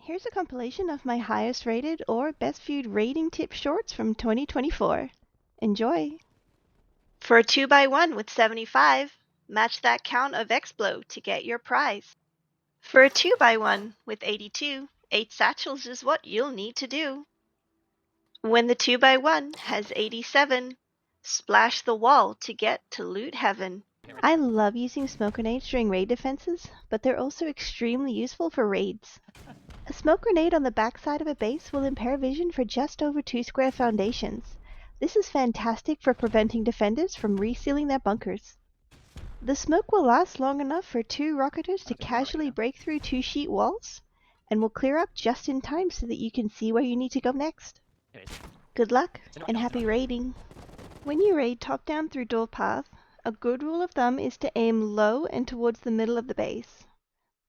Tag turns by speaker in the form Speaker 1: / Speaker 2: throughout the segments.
Speaker 1: Here's a compilation of my highest rated or best viewed rating tip shorts from 2024. Enjoy!
Speaker 2: For a 2x1 with 75, match that count of X-Blow to get your prize. For a 2x1 with 82, 8 satchels is what you'll need to do. When the 2x1 has 87, splash the wall to get to loot heaven.
Speaker 1: I love using smoke grenades during raid defenses, but they're also extremely useful for raids. A smoke grenade on the backside of a base will impair vision for just over 2 square foundations. This is fantastic for preventing defenders from resealing their bunkers. The smoke will last long enough for 2 rocketers to casually break through 2 sheet walls, and will clear up just in time so that you can see where you need to go next. Good luck, and happy raiding! When you raid top down through door path, a good rule of thumb is to aim low and towards the middle of the base.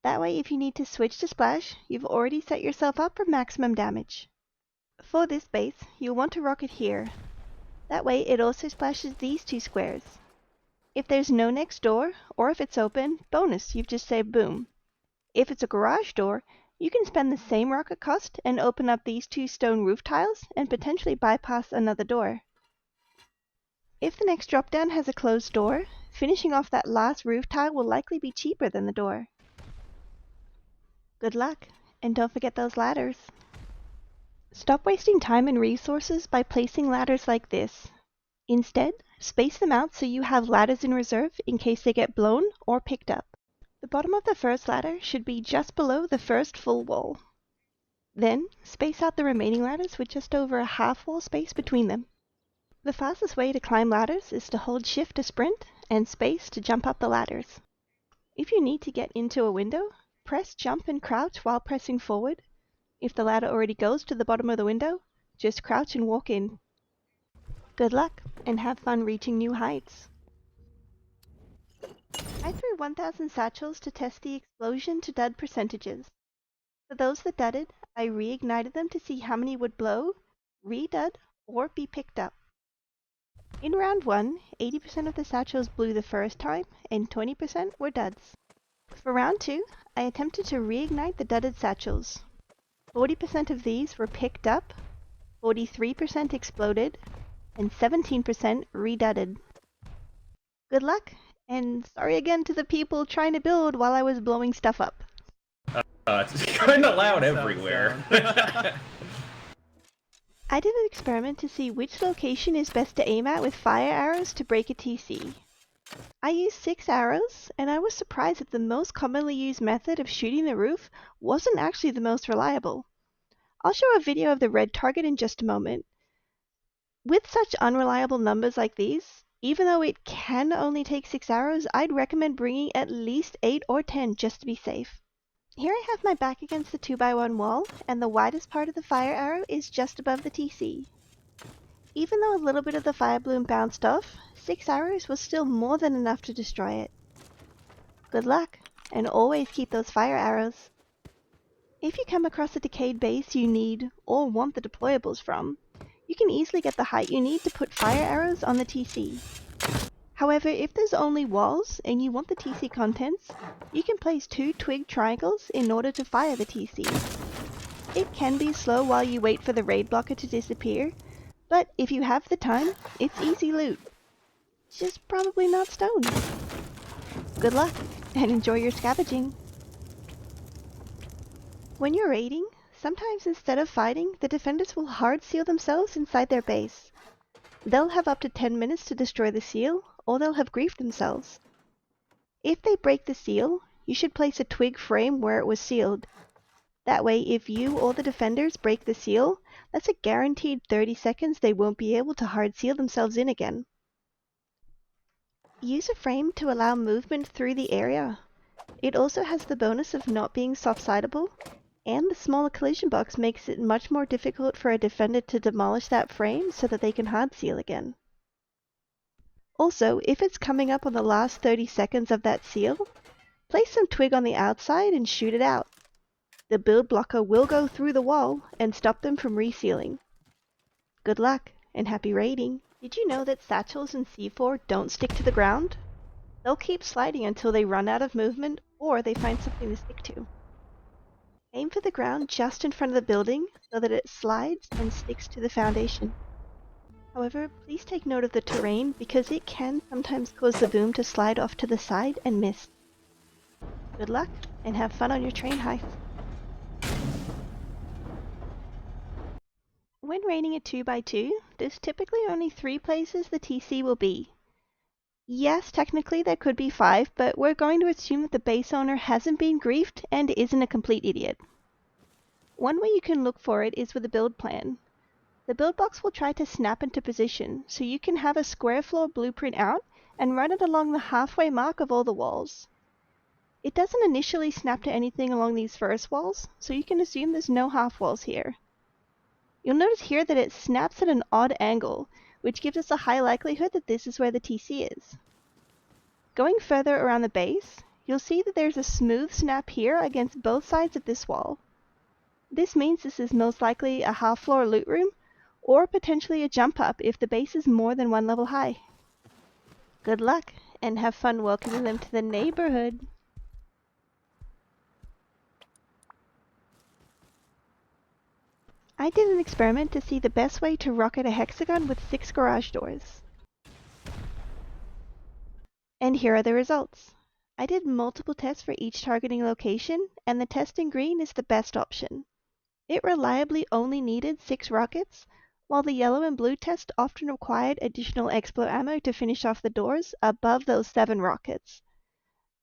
Speaker 1: That way, if you need to switch to splash, you've already set yourself up for maximum damage. For this base, you'll want to rocket here. That way, it also splashes these 2 squares. If there's no next door, or if it's open, bonus, you've just saved boom. If it's a garage door, you can spend the same rocket cost and open up these 2 stone roof tiles and potentially bypass another door. If the next drop down has a closed door, finishing off that last roof tile will likely be cheaper than the door. Good luck, and don't forget those ladders. Stop wasting time and resources by placing ladders like this. Instead, space them out so you have ladders in reserve in case they get blown or picked up. The bottom of the first ladder should be just below the first full wall. Then, space out the remaining ladders with just over a half wall space between them. The fastest way to climb ladders is to hold shift to sprint and space to jump up the ladders. If you need to get into a window, press jump and crouch while pressing forward. If the ladder already goes to the bottom of the window, just crouch and walk in. Good luck, and have fun reaching new heights. I threw 1000 satchels to test the explosion to dud percentages. For those that dudded, I reignited them to see how many would blow, re-dud, or be picked up. In round 1, 80% of the satchels blew the first time, and 20% were duds. For round 2, I attempted to reignite the dudded satchels. 40% of these were picked up, 43% exploded, and 17% re-dudded. Good luck, and sorry again to the people trying to build while I was blowing stuff up.
Speaker 3: It's kind of loud everywhere.
Speaker 1: I did an experiment to see which location is best to aim at with fire arrows to break a TC. I used 6 arrows, and I was surprised that the most commonly used method of shooting the roof wasn't actually the most reliable. I'll show a video of the red target in just a moment. With such unreliable numbers like these, even though it can only take 6 arrows, I'd recommend bringing at least 8 or 10 just to be safe. Here I have my back against the 2x1 wall, and the widest part of the fire arrow is just above the TC. Even though a little bit of the fire bloom bounced off, 6 arrows was still more than enough to destroy it. Good luck, and always keep those fire arrows. If you come across a decayed base you need or want the deployables from, you can easily get the height you need to put fire arrows on the TC. However, if there's only walls and you want the TC contents, you can place 2 twig triangles in order to fire the TC. It can be slow while you wait for the raid blocker to disappear, but if you have the time, it's easy loot. Just probably not stone. Good luck, and enjoy your scavenging. When you're raiding, sometimes instead of fighting, the defenders will hard seal themselves inside their base. They'll have up to 10 minutes to destroy the seal, or they'll have griefed themselves. If they break the seal, you should place a twig frame where it was sealed. That way, if you or the defenders break the seal, that's a guaranteed 30 seconds they won't be able to hard seal themselves in again. Use a frame to allow movement through the area. It also has the bonus of not being soft-sidable, and the smaller collision box makes it much more difficult for a defender to demolish that frame so that they can hard seal again. Also, if it's coming up on the last 30 seconds of that seal, place some twig on the outside and shoot it out. The build blocker will go through the wall and stop them from resealing. Good luck, and happy raiding! Did you know that satchels in C4 don't stick to the ground? They'll keep sliding until they run out of movement or they find something to stick to. Aim for the ground just in front of the building so that it slides and sticks to the foundation. However, please take note of the terrain because it can sometimes cause the boom to slide off to the side and miss. Good luck, and have fun on your train heist. When raiding a 2x2, there's typically only 3 places the TC will be. Yes, technically there could be 5, but we're going to assume that the base owner hasn't been griefed and isn't a complete idiot. One way you can look for it is with a build plan. The build box will try to snap into position, so you can have a square floor blueprint out and run it along the halfway mark of all the walls. It doesn't initially snap to anything along these first walls, so you can assume there's no half walls here. You'll notice here that it snaps at an odd angle, which gives us a high likelihood that this is where the TC is. Going further around the base, you'll see that there's a smooth snap here against both sides of this wall. This means this is most likely a half-floor loot room, or potentially a jump up if the base is more than 1 level high. Good luck, and have fun welcoming them to the neighborhood. I did an experiment to see the best way to rocket a hexagon with 6 garage doors. And here are the results. I did multiple tests for each targeting location, and the test in green is the best option. It reliably only needed 6 rockets, while the yellow and blue test often required additional Explo ammo to finish off the doors above those 7 rockets.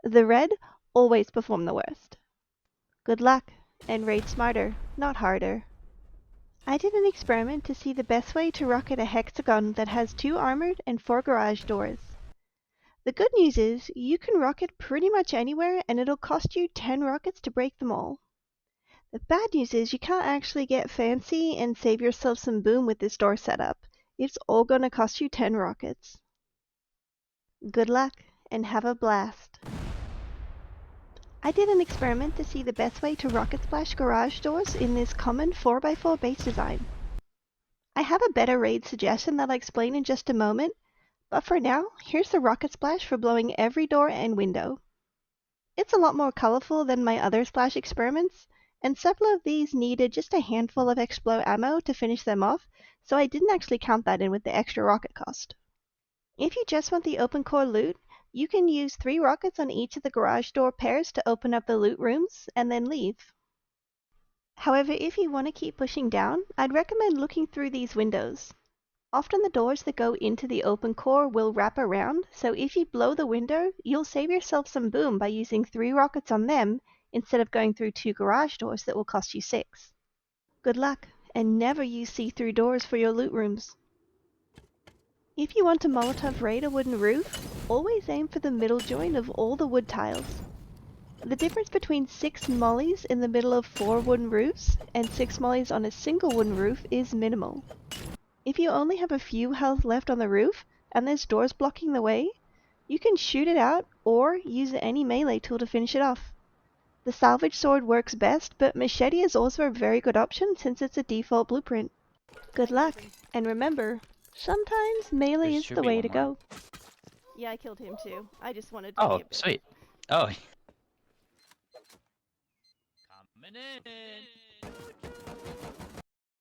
Speaker 1: The red always performed the worst. Good luck, and raid smarter, not harder. I did an experiment to see the best way to rocket a hexagon that has 2 armored and 4 garage doors. The good news is, you can rocket pretty much anywhere and it'll cost you 10 rockets to break them all. The bad news is you can't actually get fancy and save yourself some boom with this door setup. It's all gonna cost you 10 rockets. Good luck, and have a blast. I did an experiment to see the best way to rocket splash garage doors in this common 4x4 base design. I have a better raid suggestion that I'll explain in just a moment, but for now, here's the rocket splash for blowing every door and window. It's a lot more colorful than my other splash experiments, and several of these needed just a handful of Explo ammo to finish them off, so I didn't actually count that in with the extra rocket cost. If you just want the open core loot, you can use 3 rockets on each of the garage door pairs to open up the loot rooms, and then leave. However, if you want to keep pushing down, I'd recommend looking through these windows. Often the doors that go into the open core will wrap around, so if you blow the window, you'll save yourself some boom by using 3 rockets on them instead of going through 2 garage doors that will cost you 6. Good luck, and never use see-through doors for your loot rooms. If you want to Molotov raid a wooden roof, always aim for the middle joint of all the wood tiles. The difference between 6 mollies in the middle of 4 wooden roofs and 6 mollies on a single wooden roof is minimal. If you only have a few health left on the roof, and there's doors blocking the way, you can shoot it out or use any melee tool to finish it off. The salvage sword works best, but machete is also a very good option since it's a default blueprint. Good luck, and remember, sometimes melee
Speaker 4: There
Speaker 1: is
Speaker 4: should
Speaker 1: the
Speaker 4: be
Speaker 1: way
Speaker 4: one
Speaker 1: to
Speaker 4: more.
Speaker 1: go. Yeah, I killed him too. I just wanted to
Speaker 4: Oh,
Speaker 1: be a bit.
Speaker 4: sweet. Oh. Coming in.